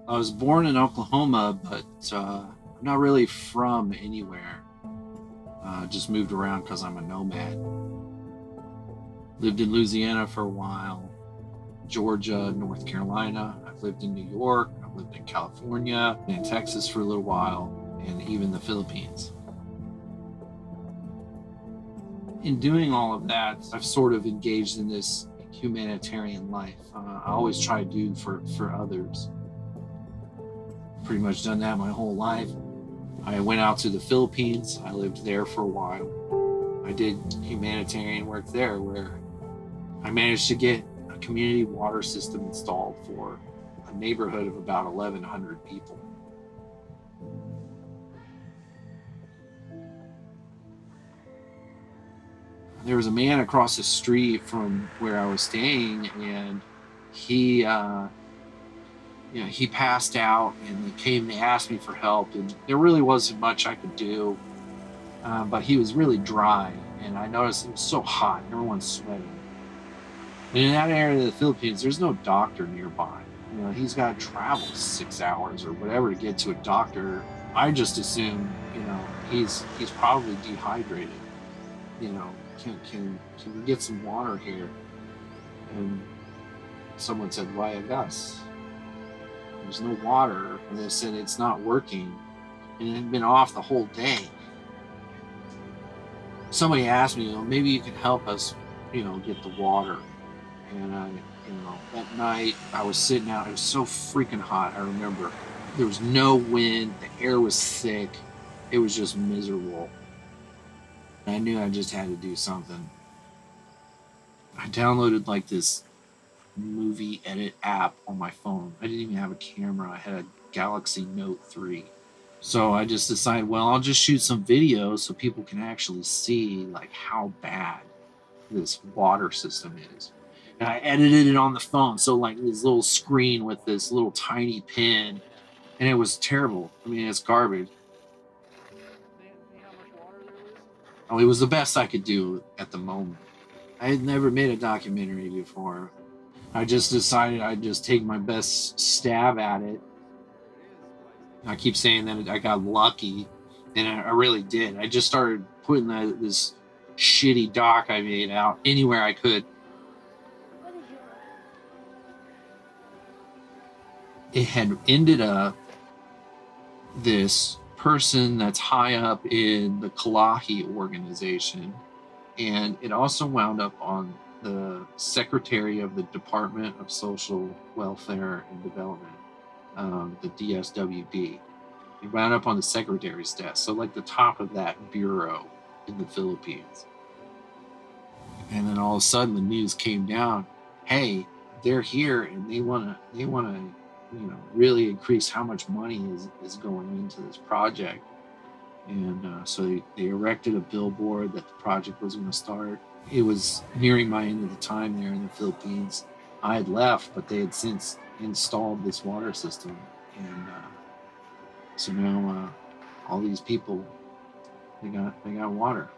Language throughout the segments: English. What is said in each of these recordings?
I was born in Oklahoma, but I'm not really from anywhere. Just moved around because I'm a nomad. Lived in Louisiana for a while, Georgia, North Carolina. I've lived in New York. I've lived in California, and Texas for a little while, and even the Philippines. In doing all of that, I've sort of engaged in this humanitarian life. I always try to do for others. Pretty much done that my whole life. I went out to the Philippines. I lived there for a while. I did humanitarian work there where I managed to get a community water system installed for a neighborhood of about 1,100 people. There was a man across the street from where I was staying, and he, he passed out, and they came. They asked me for help, and there really wasn't much I could do. But he was really dry, and I noticed it was so hot. Everyone's sweating. And in that area of the Philippines, there's no doctor nearby. He's got to travel 6 hours or whatever to get to a doctor. I just assume, he's probably dehydrated. You know, can we get some water here? And someone said, "Why, Gus? There's no water." And they said it's not working, and it had been off the whole day. Somebody asked me, maybe you can help us, get the water. And that night I was sitting out. It was so freaking hot. I remember there was no wind. The air was thick. It was just miserable. I knew I just had to do something. I downloaded like this movie edit app on my phone. I didn't even have a camera. I had a Galaxy Note 3. So I just decided, well, I'll just shoot some videos so people can actually see like how bad this water system is. And I edited it on the phone. So like this little screen with this little tiny pin, and it was terrible. I mean, it's garbage. Oh, it was the best I could do at the moment. I had never made a documentary before. I just decided I'd just take my best stab at it. I keep saying that I got lucky, and I really did. I just started putting this shitty doc I made out anywhere I could. It had ended up this person that's high up in the Kalahi organization, and it also wound up on the secretary of the Department of Social Welfare and Development, the DSWD. It wound up on the secretary's desk, so like the top of that bureau in the Philippines. And then all of a sudden, the news came down. Hey, they're here, and they wanna really increase how much money is going into this project. And so they erected a billboard that the project was going to start. It was nearing my end of the time there in the Philippines. I had left, but they had since installed this water system, and so now all these people they got water.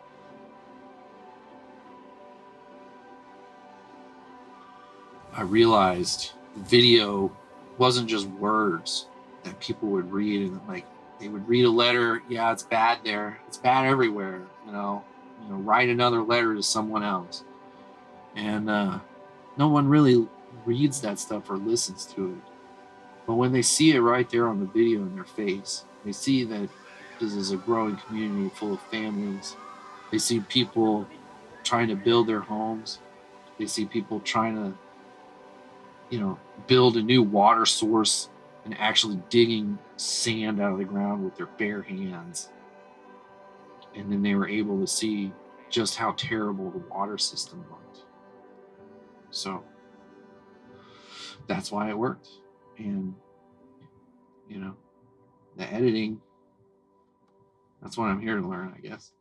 I realized the video wasn't just words that people would read, and like they would read a letter. Yeah, it's bad there. It's bad everywhere. Write another letter to someone else, and no one really reads that stuff or listens to it. But when they see it right there on the video in their face, they see that this is a growing community full of families. They see people trying to build their homes. They see people trying to build a new water source and actually digging sand out of the ground with their bare hands. And then they were able to see just how terrible the water system was. So that's why it worked. And, the editing, that's what I'm here to learn, I guess.